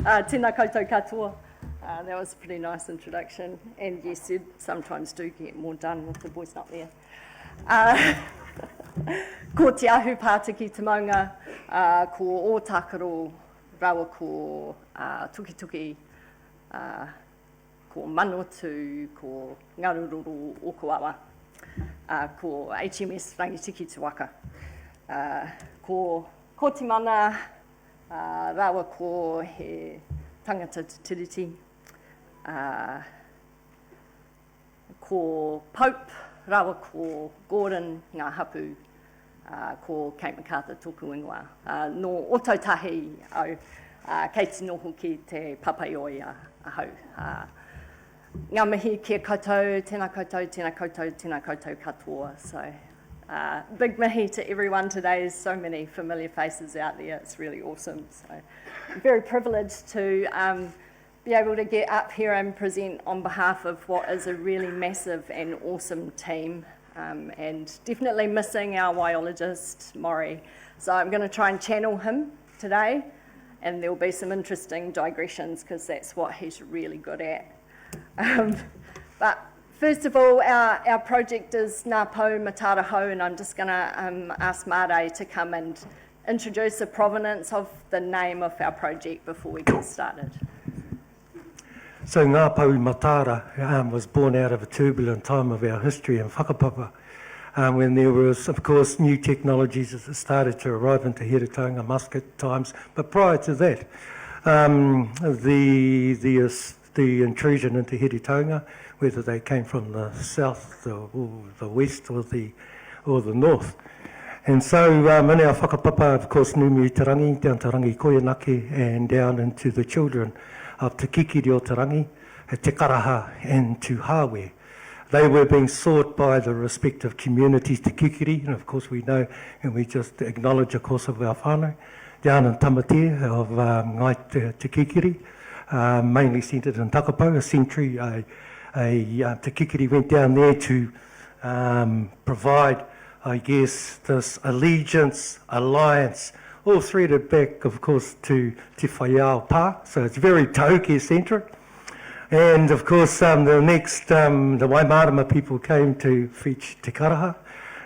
Tēnā koutou katoa. That was a pretty nice introduction. And yes, you sometimes do get more done with the voice not there. Ko te ahu pātiki te maunga, ko ōtākaro, rawa ko tukituki, ko manotu, ko ngarururu okoawa, ko HMS Rangitiki te waka. Ko te mana, rawa ko he tangata te tiriti, ko Pope, rawa ko Gordon Ngā Hapu, ko Kate McArthur tōku ingoa. No otautahi au, kei te noho ki te papaioi ahau. Ngā mihi kia koutou, tēnā koutou, tēnā koutou, tēnā koutou katoa. So, big mihi to everyone today. There's so many familiar faces out there. It's really awesome. So, I'm very privileged to be able to get up here and present on behalf of what is a really massive and awesome team, and definitely missing our biologist, Maury. So I'm going to try and channel him today, and there'll be some interesting digressions because that's what he's really good at. But first of all, our project is Ngā Pou Mataara Hau, and I'm just going to ask Mare to come and introduce the provenance of the name of our project before we get started. So Ngā Pou Mataara was born out of a turbulent time of our history in whakapapa, when there was, of course, new technologies as it started to arrive into Heretaunga, musket times. But prior to that, the intrusion into Heretaunga, whether they came from the south, or the west, or the north. And so in our whakapapa, of course, Numi Tarangi, down to Rangi Koyanaki, and down into the children of Te Kikiri o Tarangi, Te Karaha and to Hawe. They were being sought by the respective communities, Te Kikiri, and of course we know, and we just acknowledge, of course, of our whānau, down in Tamatea of Ngai Te Kikiri, mainly centred in Takapau, a century. Te Kikiri went down there to provide, I guess, this allegiance, alliance, all threaded back, of course, to Te Whaiao Pā, so it's very Tauke-centric. And, of course, the next, the Waimarama people came to fetch Te Karaha,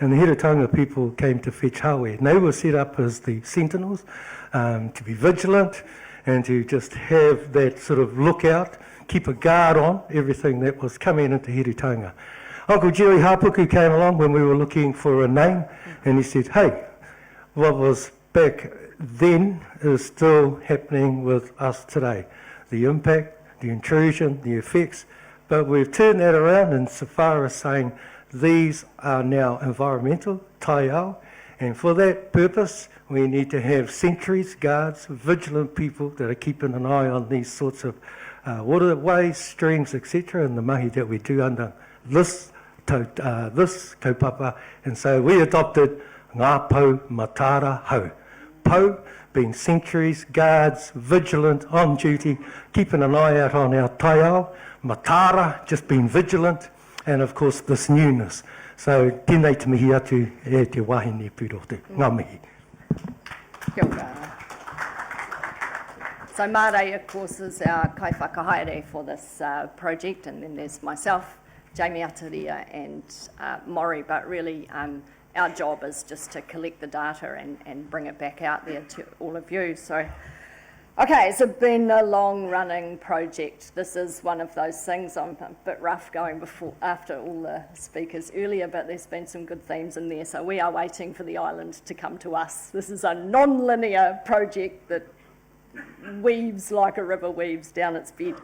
and the Heretaunga people came to fetch Hawe. And they were set up as the sentinels, to be vigilant, and to just have that sort of lookout, keep a guard on everything that was coming into Heretaunga. Uncle Jerry Hapuku came along when we were looking for a name, and he said, hey, what was back then is still happening with us today. The impact, the intrusion, the effects, but we've turned that around insofar as saying these are now environmental, taiao, and for that purpose we need to have sentries, guards, vigilant people that are keeping an eye on these sorts of waterways, streams, etc., and the mahi that we do under this kaupapa. And so we adopted Ngā Pou Mataara Hau. Pou being sentries, guards, vigilant, on duty, keeping an eye out on our taiao. Mataara, just being vigilant, and of course this newness. So tēnei te mihi atu e te wahine pūrotu. Ngā mihi. Kia ora. So Mare, of course, is our kaiwhakahaere for this project, and then there's myself, Jamie Ataria, and Maury, but really our job is just to collect the data and bring it back out there to all of you. So, okay, it's been a long-running project. This is one of those things. I'm a bit rough going after all the speakers earlier, but there's been some good themes in there. So we are waiting for the island to come to us. This is a non-linear project that weaves like a river weaves down its bed.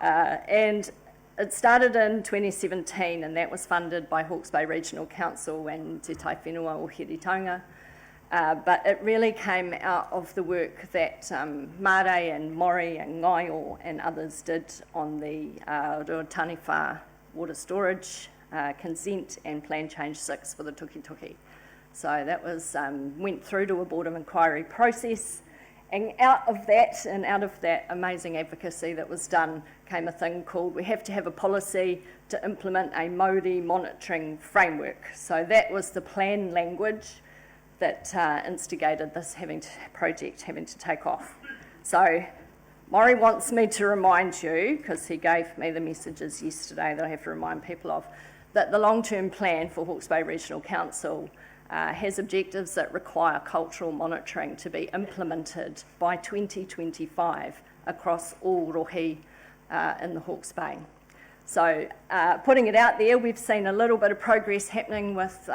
And it started in 2017, and that was funded by Hawke's Bay Regional Council and Te Tai Whenua o Heretaunga. But it really came out of the work that Mare and Maury and Ngaio and others did on the Ruataniwha water storage, consent and plan change 6 for the Tukituki. So that was went through to a board of inquiry process. And out of that amazing advocacy that was done came a thing called, we have to have a policy to implement a Māori monitoring framework. So that was the plan language that instigated this project having to take off. So Maury wants me to remind you, because he gave me the messages yesterday that I have to remind people of, that the long-term plan for Hawke's Bay Regional Council has objectives that require cultural monitoring to be implemented by 2025 across all rohe in the Hawke's Bay. So putting it out there, we've seen a little bit of progress happening with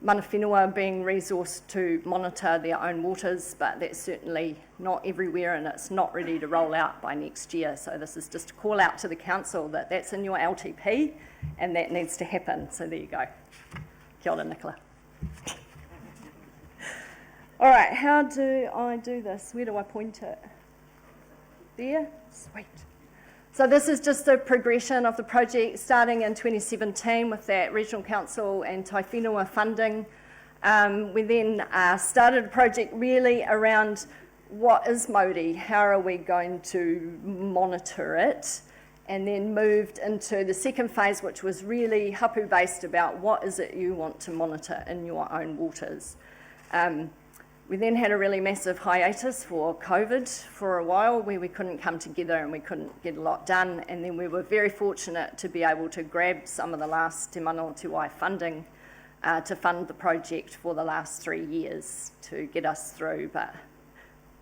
mana whenua being resourced to monitor their own waters, but that's certainly not everywhere and it's not ready to roll out by next year. So this is just a call out to the council that that's in your LTP and that needs to happen. So there you go. Kia ora, Nicola. All right, how do I do this? Where do I point it? There? Sweet. So this is just a progression of the project starting in 2017 with that Regional Council and Tai Whenua funding. We then started a project really around what is Māori, how are we going to monitor it, and then moved into the second phase, which was really hapu based about what is it you want to monitor in your own waters. We then had a really massive hiatus for COVID for a while where we couldn't come together and we couldn't get a lot done, and then we were very fortunate to be able to grab some of the last Te Mana o Te Wai funding to fund the project for the last 3 years to get us through, but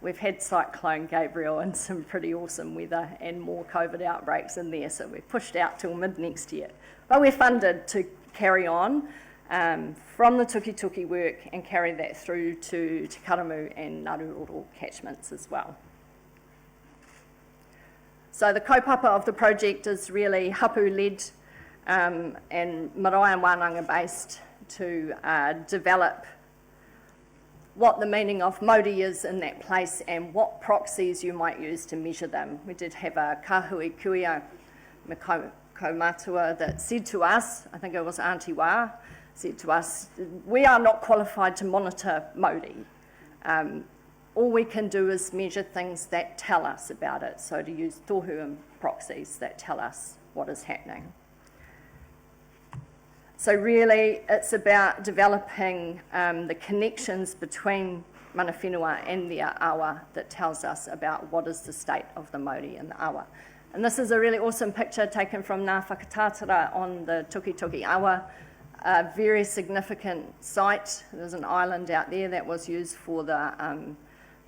we've had Cyclone Gabriel and some pretty awesome weather and more COVID outbreaks in there, so we've pushed out till mid next year. But we're funded to carry on from the tuki work and carry that through to Te Karamu and Ngāruroro catchments as well. So the kaupapa of the project is really hapu-led and marae and wānanga based to develop what the meaning of Māori is in that place and what proxies you might use to measure them. We did have a kahui kuia Ngā Pou Mataara that said to us, I think it was Auntie Wā, said to us, we are not qualified to monitor Māori. All we can do is measure things that tell us about it, so to use tohu and proxies that tell us what is happening. So really, it's about developing the connections between mana whenua and the awa that tells us about what is the state of the Māori and the awa. And this is a really awesome picture taken from Ngā Whakatātara on the Tuki Awa, a very significant site. There's an island out there that was used for the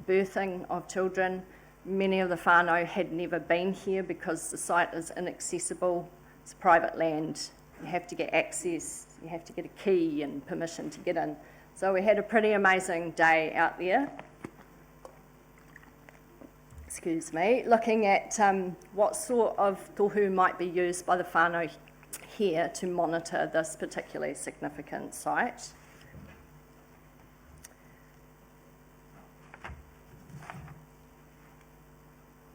birthing of children. Many of the whānau had never been here because the site is inaccessible. It's private land. You have to get access, you have to get a key and permission to get in. So we had a pretty amazing day out there. Excuse me, looking at what sort of tohu might be used by the whānau here to monitor this particularly significant site.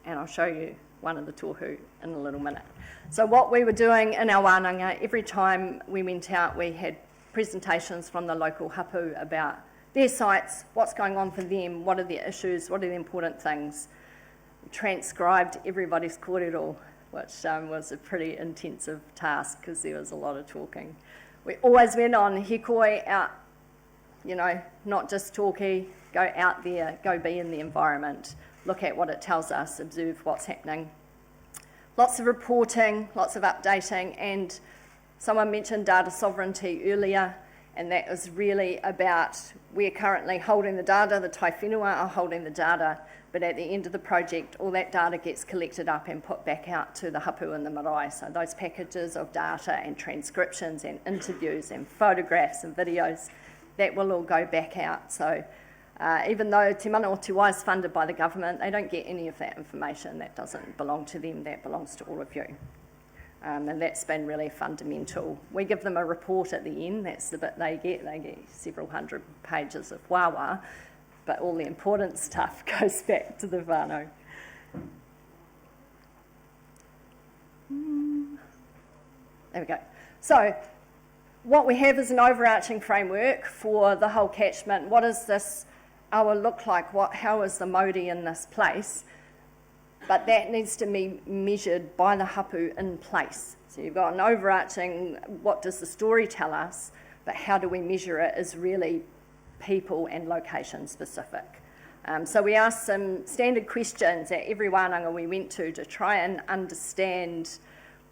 And I'll show you one of the tohu in a little minute. So what we were doing in our wānanga, every time we went out, we had presentations from the local hapu about their sites, what's going on for them, what are their issues, what are the important things. We transcribed everybody's kōrero, which was a pretty intensive task because there was a lot of talking. We always went on hikoi out, you know, not just talkie, go out there, go be in the environment, look at what it tells us, observe what's happening. Lots of reporting, lots of updating, and someone mentioned data sovereignty earlier, and that is really about we're currently holding the data, the Tai Whenua are holding the data, but at the end of the project, all that data gets collected up and put back out to the hapu and the marae. So those packages of data and transcriptions and interviews and photographs and videos, that will all go back out. So even though Te Mana o Te Wai is funded by the government, they don't get any of that information. That doesn't belong to them, that belongs to all of you. And that's been really fundamental. We give them a report at the end, that's the bit they get several hundred pages of wawa, but all the important stuff goes back to the whānau. There we go. So what we have is an overarching framework for the whole catchment. What does this awa look like? How is the Māori in this place? But that needs to be measured by the hapu in place. So you've got an overarching, what does the story tell us, but how do we measure it is really people and location specific. So we asked some standard questions at every wānanga we went to try and understand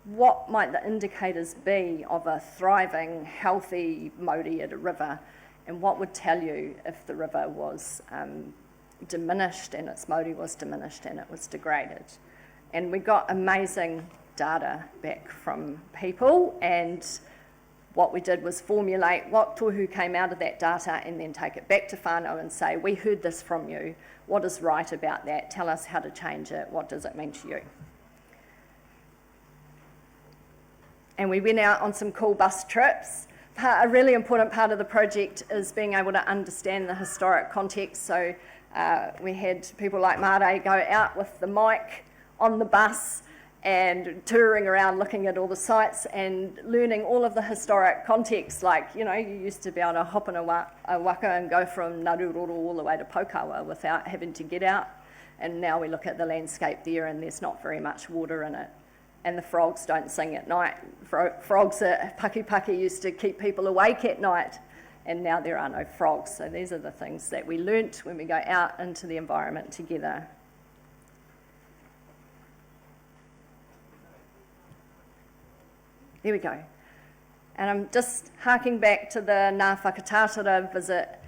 what might the indicators be of a thriving, healthy Māori at a river, and what would tell you if the river was diminished and its Māori was diminished and it was degraded. And we got amazing data back from people, and what we did was formulate what tohu came out of that data and then take it back to whānau and say, we heard this from you, what is right about that, tell us how to change it, what does it mean to you? And we went out on some cool bus trips. A really important part of the project is being able to understand the historic context, so we had people like Mare go out with the mic on the bus and touring around looking at all the sites and learning all of the historic context, like, you used to be able to hop in a waka and go from Naruroro all the way to Pokawa without having to get out, and now we look at the landscape there and there's not very much water in it. And the frogs don't sing at night. Frogs at Pakipaki used to keep people awake at night, and now there are no frogs. So these are the things that we learnt when we go out into the environment together. There we go. And I'm just harking back to the Ngā Whakatātara visit.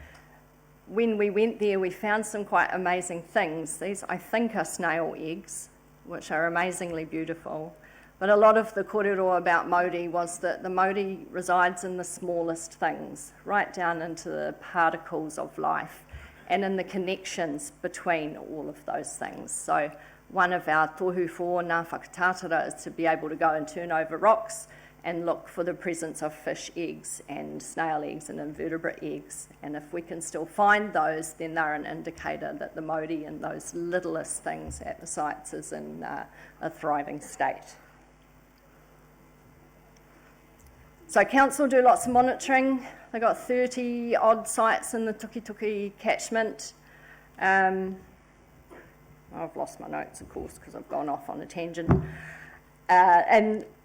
When we went there, we found some quite amazing things. These, I think, are snail eggs, which are amazingly beautiful. But a lot of the kōrero about Māori was that the Māori resides in the smallest things, right down into the particles of life and in the connections between all of those things. So one of our tohu for Ngā Whakatātara is to be able to go and turn over rocks and look for the presence of fish eggs and snail eggs and invertebrate eggs. And if we can still find those, then they're an indicator that the Māori and those littlest things at the sites is in a thriving state. So council do lots of monitoring. They've got 30 odd sites in the Tukituki catchment. I've lost my notes, of course, because I've gone off on a tangent.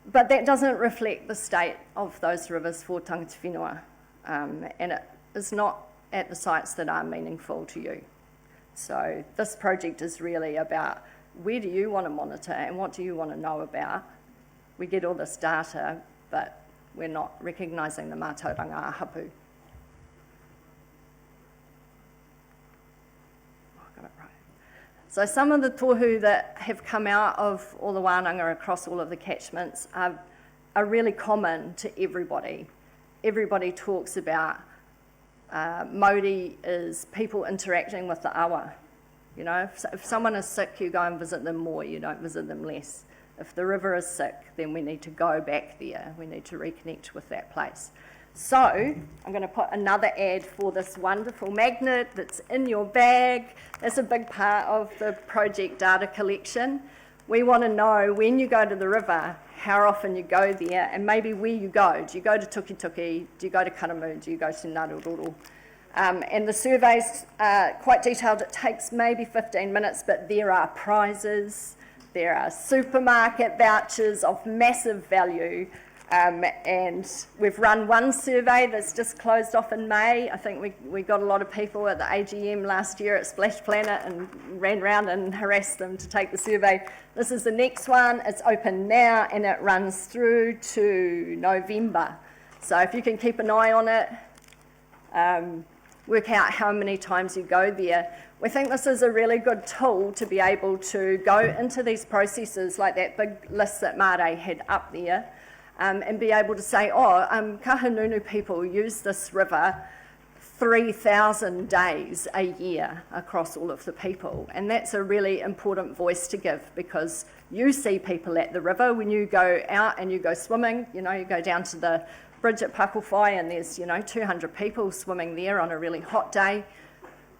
But that doesn't reflect the state of those rivers for tangata whenua, and it is not at the sites that are meaningful to you. So this project is really about where do you want to monitor and what do you want to know about. We get all this data, but we're not recognising the mātauranga hapu. So some of the tohu that have come out of all the wānanga across all of the catchments are really common to everybody. Everybody talks about Māori is people interacting with the awa. If someone is sick, you go and visit them more, you don't visit them less. If the river is sick, then we need to go back there. We need to reconnect with that place. So I'm going to put another ad for this wonderful magnet that's in your bag. That's a big part of the project data collection. We want to know when you go to the river, how often you go there, and maybe where you go. Do you go to Tukituki? Do you go to Karamu? Do you go to Naruroro? And the survey's quite detailed. It takes maybe 15 minutes, but there are prizes. There are supermarket vouchers of massive value. And we've run one survey that's just closed off in May. I think we got a lot of people at the AGM last year at Splash Planet and ran around and harassed them to take the survey. This is the next one. It's open now and it runs through to November. So if you can keep an eye on it, work out how many times you go there. We think this is a really good tool to be able to go into these processes like that big list that Mare had up there. And be able to say, Kahungunu people use this river 3,000 days a year across all of the people. And that's a really important voice to give because you see people at the river when you go out and you go swimming. You go down to the bridge at Pakowhai and there's, 200 people swimming there on a really hot day.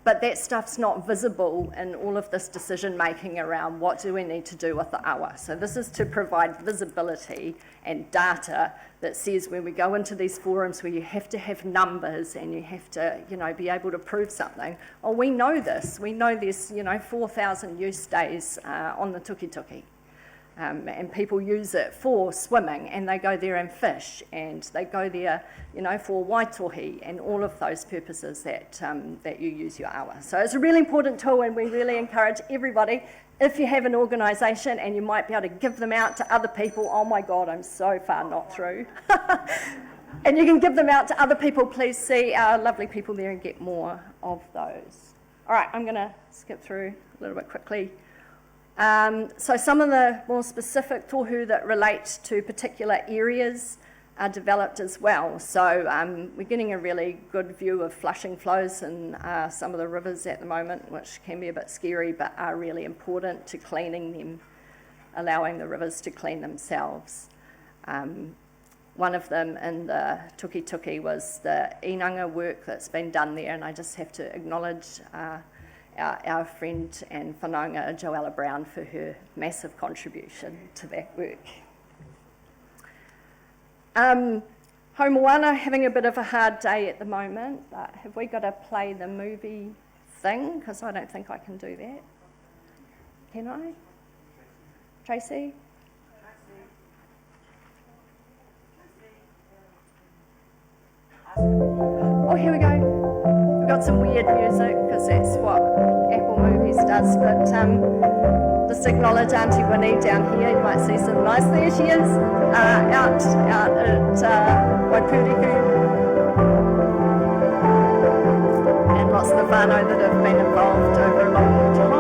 But that stuff's not visible in all of this decision making around what do we need to do with the awa. So this is to provide visibility and data that says when we go into these forums where you have to have numbers and you have to, be able to prove something. Oh, we know this. We know there's, 4,000 use days on the Tukituki. And people use it for swimming, and they go there and fish, and they go there, for waitohi and all of those purposes that you use your awa. So it's a really important tool, and we really encourage everybody, if you have an organisation and you might be able to give them out to other people. Oh my God, I'm so far not through. And you can give them out to other people. Please see our lovely people there and get more of those. All right, I'm going to skip through a little bit quickly. So some of the more specific tohu that relate to particular areas are developed as well. So we're getting a really good view of flushing flows in some of the rivers at the moment, which can be a bit scary, but are really important to cleaning them, allowing the rivers to clean themselves. One of them in the Tuki was the inanga work that's been done there, and I just have to acknowledge our friend and whanaunga Joella Brown for her massive contribution to that work. Homoana having a bit of a hard day at the moment, but have we got to play the movie thing? Because I don't think I can do that. Can I? Tracy? Oh, here we go. We've got some weird music because that's what Apple Movies does, but just acknowledge Auntie Winnie down here. You might see some nice, there she is, out at Waipuriku. And lots of the whānau that have been involved over a long time.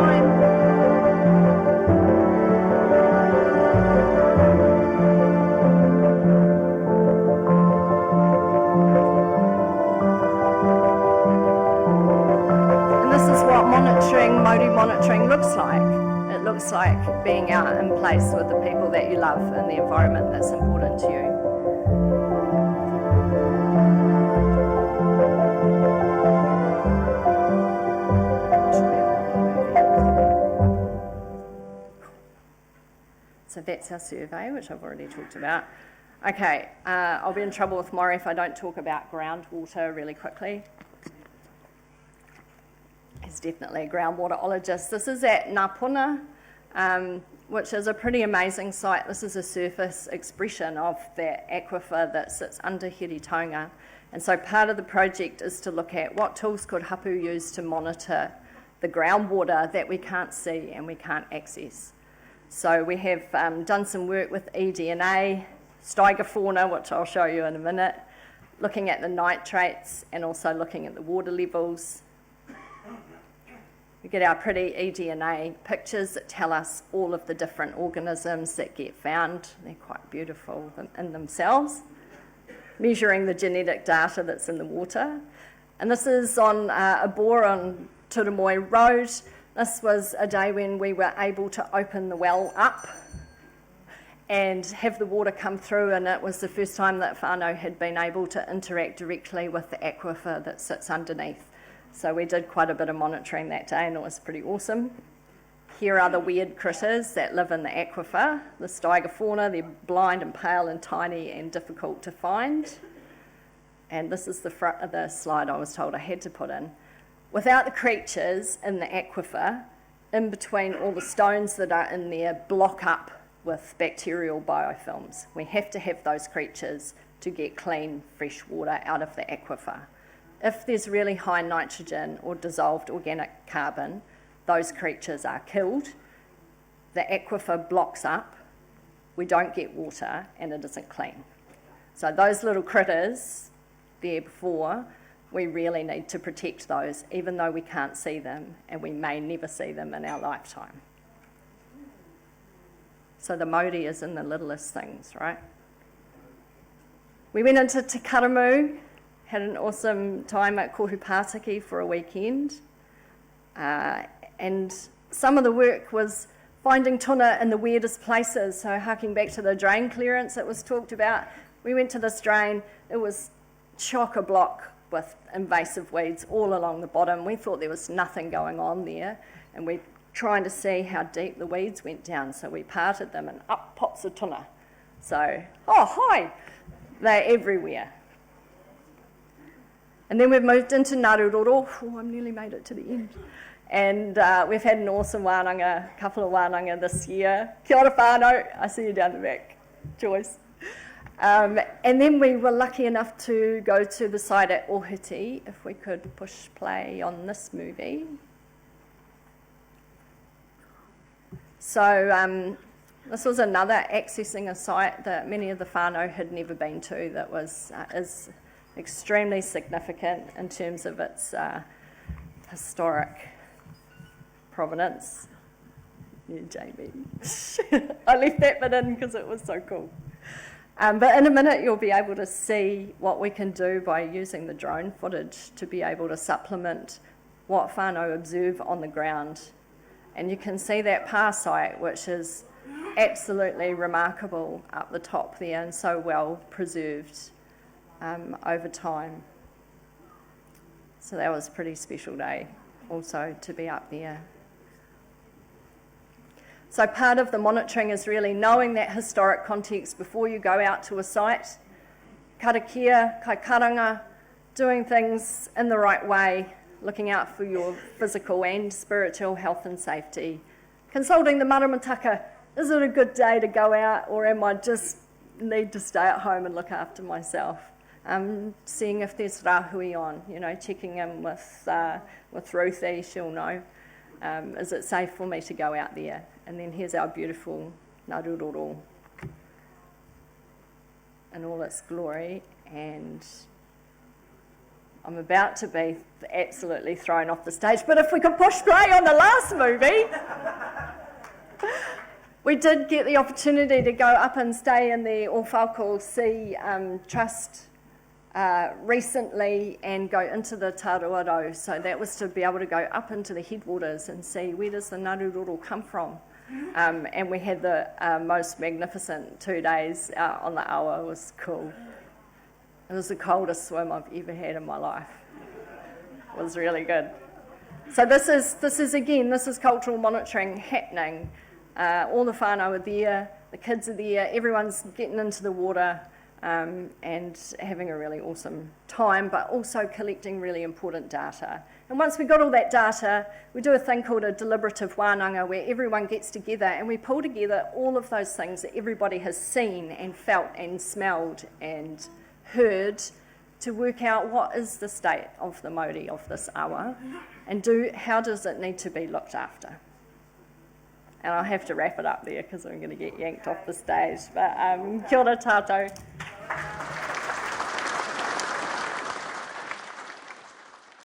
Māori monitoring looks like. It looks like being out in place with the people that you love and the environment that's important to you. So that's our survey, which I've already talked about. Okay, I'll be in trouble with Maury if I don't talk about groundwater really quickly. He's definitely a groundwaterologist. This is at Ngā Puna, which is a pretty amazing site. This is a surface expression of the aquifer that sits under Hiritonga. And so part of the project is to look at what tools could Hapu use to monitor the groundwater that we can't see and we can't access. So we have done some work with eDNA, Steigerfauna, which I'll show you in a minute, looking at the nitrates and also looking at the water levels. We get our pretty eDNA pictures that tell us all of the different organisms that get found. They're quite beautiful in themselves. Measuring the genetic data that's in the water. And this is on a bore on Turamoi Road. This was a day when we were able to open the well up and have the water come through, and it was the first time that whānau had been able to interact directly with the aquifer that sits underneath. So we did quite a bit of monitoring that day, and it was pretty awesome. Here are the weird critters that live in the aquifer. The Steigerfauna, they're blind and pale and tiny and difficult to find. And this is the front of the slide I was told I had to put in. Without the creatures in the aquifer, in between all the stones that are in there block up with bacterial biofilms. We have to have those creatures to get clean, fresh water out of the aquifer. If there's really high nitrogen or dissolved organic carbon, those creatures are killed. The aquifer blocks up, we don't get water, and it isn't clean. So those little critters there before, we really need to protect those, even though we can't see them, and we may never see them in our lifetime. So the Māori is in the littlest things, right? We went into Te Karamu, had an awesome time at Kohupātaki for a weekend. And some of the work was finding tuna in the weirdest places. So harking back to the drain clearance that was talked about, we went to this drain. It was chock-a-block with invasive weeds all along the bottom. We thought there was nothing going on there, and we're trying to see how deep the weeds went down. So we parted them, and up pops a tuna. So, oh, hi! They're everywhere. And then we've moved into Ngāruroro. Oh, I've nearly made it to the end. And we've had an awesome wānanga, couple of wānanga this year. Kia ora whānau, I see you down the back, Joyce. And then we were lucky enough to go to the site at Ohiti, if we could push play on this movie. So this was another accessing a site that many of the whānau had never been to that is extremely significant in terms of its historic provenance. Yeah, Jamie. I left that bit in because it was so cool. But in a minute you'll be able to see what we can do by using the drone footage to be able to supplement what whānau observe on the ground. And you can see that pā site, which is absolutely remarkable up the top there and so well preserved over time. So that was a pretty special day also to be up there. So part of the monitoring is really knowing that historic context before you go out to a site. Karakia, kai karanga, doing things in the right way, looking out for your physical and spiritual health and safety. Consulting the maramataka, is it a good day to go out or am I just need to stay at home and look after myself? Seeing if there's rahui on, checking in with Ruthie, she'll know. Is it safe for me to go out there? And then here's our beautiful Ngāruroro in all its glory. And I'm about to be absolutely thrown off the stage, but if we could push play on the last movie. We did get the opportunity to go up and stay in the Ōwhauko Sea Trust recently and go into the Tāruaro. So that was to be able to go up into the headwaters and see where does the Ngāruroro come from. And we had the most magnificent 2 days out on the awa. It was cool. It was the coldest swim I've ever had in my life. It was really good. So this is cultural monitoring happening. All the whānau are there, the kids are there, everyone's getting into the water and having a really awesome time, but also collecting really important data. And once we've got all that data, we do a thing called a deliberative wānanga where everyone gets together and we pull together all of those things that everybody has seen and felt and smelled and heard to work out what is the state of the mauri of this awa and how does it need to be looked after. And I'll have to wrap it up there because I'm going to get yanked off the stage. But kia ora tātou.